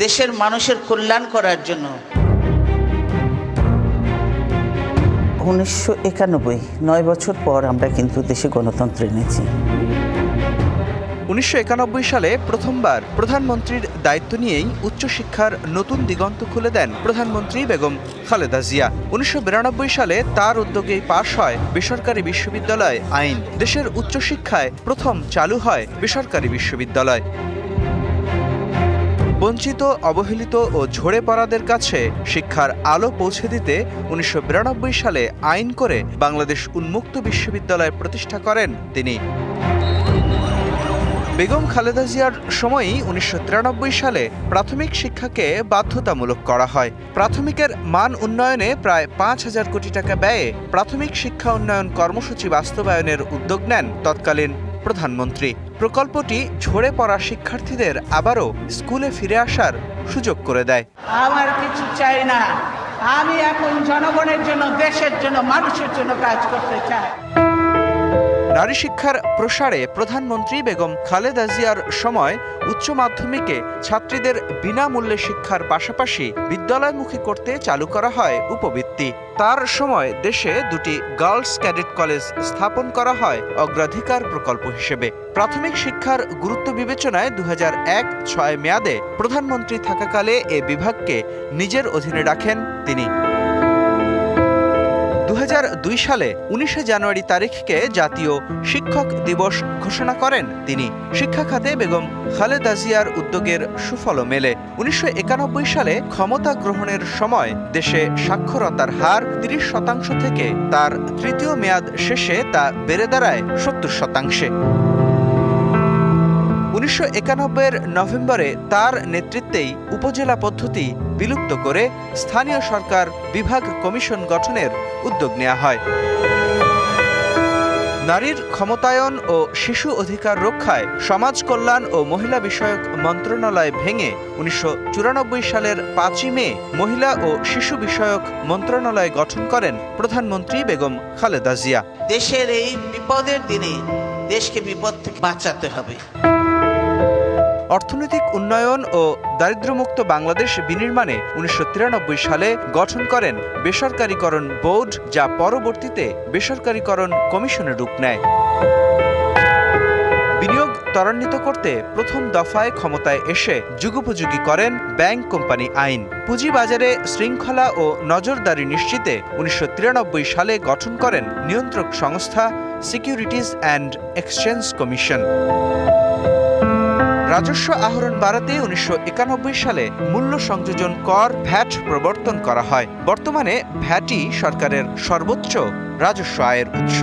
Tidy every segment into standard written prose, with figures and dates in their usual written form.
দেশের মানুষের কল্যাণ করার জন্য। 1991 9 বছর পর আমরা কিন্তু দেশে গণতন্ত্র এনেছি। 1991 সালে প্রথমবার প্রধানমন্ত্রীর দায়িত্ব নিয়েই উচ্চশিক্ষার নতুন দিগন্ত খুলে দেন প্রধানমন্ত্রী বেগম খালেদা জিয়া। 1992 সালে তার উদ্যোগেই পাশ হয় বেসরকারি বিশ্ববিদ্যালয় আইন। দেশের উচ্চশিক্ষায় প্রথম চালু হয় বেসরকারি বিশ্ববিদ্যালয়। বঞ্চিত, অবহেলিত ও ঝরে পড়াদের কাছে শিক্ষার আলো পৌঁছে দিতে 1992 সালে আইন করে বাংলাদেশ উন্মুক্ত বিশ্ববিদ্যালয় প্রতিষ্ঠা করেন তিনি। বেগম খালেদা জিয়ার সময়ই 1993 সালে প্রাথমিক শিক্ষাকে বাধ্যতামূলক করা হয়। প্রাথমিকের মান উন্নয়নে প্রায় 5,000 কোটি টাকা ব্যয়ে প্রাথমিক শিক্ষা উন্নয়ন কর্মসূচি বাস্তবায়নের উদ্যোগ নেন তৎকালীন প্রধানমন্ত্রী। প্রকল্পটি ঝরে পড়া শিক্ষার্থীদের আবারও স্কুলে ফিরে আসার সুযোগ করে দেয়। আমার কিছু চাই না, আমি এখন জনগণের জন্য, দেশের জন্য, মানুষের জন্য কাজ করতে চাই। নারী শিক্ষার প্রসারে প্রধানমন্ত্রী বেগম খালেদা জিয়ার সময় উচ্চ মাধ্যমিকে ছাত্রীদের বিনামূল্যে শিক্ষার পাশাপাশি বিদ্যালয়মুখী করতে চালু করা হয় উপবৃত্তি। তার সময় দেশে দুটি গার্লস ক্যাডেট কলেজ স্থাপন করা হয় অগ্রাধিকার প্রকল্প হিসেবে। প্রাথমিক শিক্ষার গুরুত্ব বিবেচনায় 2001-6 মেয়াদে প্রধানমন্ত্রী থাকাকালে এ বিভাগকে নিজের অধীনে রাখেন তিনি। 2002 সালে 19 জানুয়ারি তারিখকে জাতীয় শিক্ষক দিবস ঘোষণা করেন তিনি। শিক্ষা খাতে বেগম খালেদা জিয়ার উদ্যোগের সুফলও মেলে। 1991 সালে ক্ষমতা গ্রহণের সময় দেশে সাক্ষরতার হার 30% থেকে তার তৃতীয় মেয়াদ শেষে তা বেড়ে দাঁড়ায় 70%। 1991-এর নভেম্বরে তার নেতৃত্বেই উপজেলা পদ্ধতি বিলুপ্ত করে স্থানীয় সরকার বিভাগ কমিশন গঠনের উদ্যোগ নেওয়া হয়। নারীর ক্ষমতায়ন ও শিশু অধিকার রক্ষায় সমাজ কল্যাণ ও মহিলা বিষয়ক মন্ত্রণালয় ভেঙে 1994 সালের 5 মে মহিলা ও শিশু বিষয়ক মন্ত্রণালয় গঠন করেন প্রধানমন্ত্রী বেগম খালেদা জিয়া। দেশের এই বিপদের দিনে দেশকে বিপদ থেকে বাঁচাতে হবে। অর্থনৈতিক উন্নয়ন ও দারিদ্র্যমুক্ত বাংলাদেশ বিনির্মাণে 1993 সালে গঠন করেন বেসরকারীকরণ বোর্ড, যা পরবর্তীতে বেসরকারীকরণ কমিশনের রূপ নেয়। বিনিয়োগ ত্বরান্বিত করতে প্রথম দফায় ক্ষমতায় এসে যুগোপযোগী করেন ব্যাংক কোম্পানি আইন। পুঁজিবাজারে শৃঙ্খলা ও নজরদারি নিশ্চিতে 1993 সালে গঠন করেন নিয়ন্ত্রক সংস্থা সিকিউরিটিজ অ্যান্ড এক্সচেঞ্জ কমিশন। রাজস্ব আহরণ বাড়াতে 1991 সালে মূল্য সংযোজন কর ভ্যাট প্রবর্তন করা হয়। বর্তমানে ভ্যাটই সরকারের সর্বোচ্চ রাজস্ব আয়ের উৎস।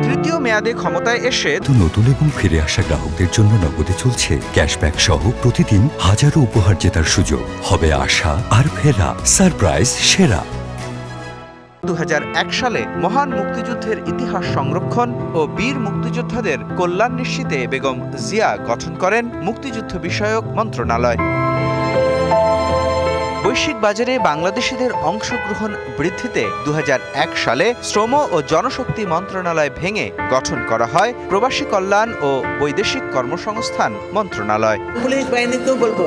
তৃতীয় মেয়াদে ক্ষমতায় এসে নতুন এবং ফিরে আসা গ্রাহকদের জন্য নগদে চলছে ক্যাশব্যাক সহ প্রতিদিন হাজারো উপহার জেতার সুযোগ। হবে আশা আর ফেরা, সারপ্রাইজ সেরা। 2001 সালে মহান মুক্তিযুদ্ধের ইতিহাস সংরক্ষণ ও বীর মুক্তিযোদ্ধাদের কল্যাণ নিশ্চিতে বেগম জিয়া গঠন করেন মুক্তিযুদ্ধ বিষয়ক মন্ত্রণালয়। বৈশ্বিক বাজারে বাংলাদেশিদের অংশগ্রহণ বৃদ্ধিতে 2001 সালে শ্রম ও জনশক্তি মন্ত্রণালয় ভেঙে গঠন করা হয় প্রবাসী কল্যাণ ও বৈদেশিক কর্মসংস্থান মন্ত্রণালয়। পুলিশ বাহিনীকেও বলবো,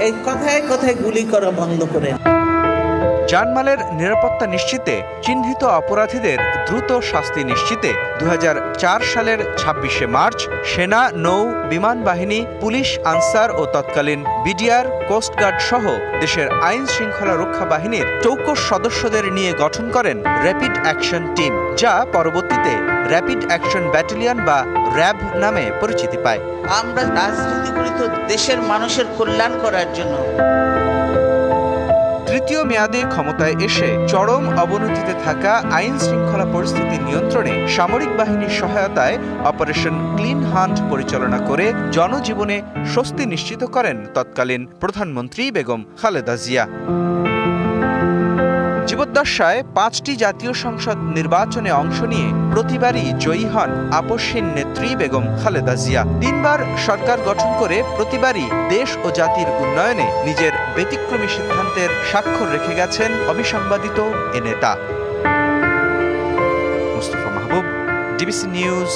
এই কথায় কথায় গুলি করা বন্ধ করে জানমালের নিরাপত্তা নিশ্চিতে, চিহ্নিত অপরাধীদের দ্রুত শাস্তি নিশ্চিতে 2004 সালের 26শে মার্চ সেনা, নৌ, বিমান বাহিনী, পুলিশ, আনসার ও তৎকালীন বিডিআর, কোস্টগার্ড সহ দেশের আইন শৃঙ্খলা রক্ষা বাহিনীর চৌকস সদস্যদের নিয়ে গঠন করেন র্যাপিড অ্যাকশন টিম, যা পরবর্তীতে র্যাপিড অ্যাকশন ব্যাটালিয়ন বা র্যাব নামে পরিচিতি পায়। আমরা রাজনীতি করি তো দেশের মানুষের কল্যাণ করার জন্য। তৃতীয় মেয়াদে ক্ষমতায় এসে চরম অবনতিতে থাকা আইন শৃঙ্খলা পরিস্থিতি নিয়ন্ত্রণে সামরিক বাহিনীর সহায়তায় অপারেশন ক্লিন হান্ট পরিচালনা করে জনজীবনে স্বস্তি নিশ্চিত করেন তৎকালীন প্রধানমন্ত্রী বেগম খালেদা জিয়া। জীবদ্দশায় 5টি জাতীয় সংসদ নির্বাচনে অংশ নিয়ে প্রতিবারই জয়ী হন আপসহীন নেত্রী বেগম খালেদা জিয়া। 3 বার সরকার গঠন করে প্রতিবারই দেশ ও জাতির উন্নয়নে নিজের ব্যতিক্রমী সিদ্ধান্তের স্বাক্ষর রেখে গেছেন অবিসংবাদিত এ নেতা। মুস্তফা মাহবুব, ডিবিসি নিউজ,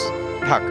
ঢাকা।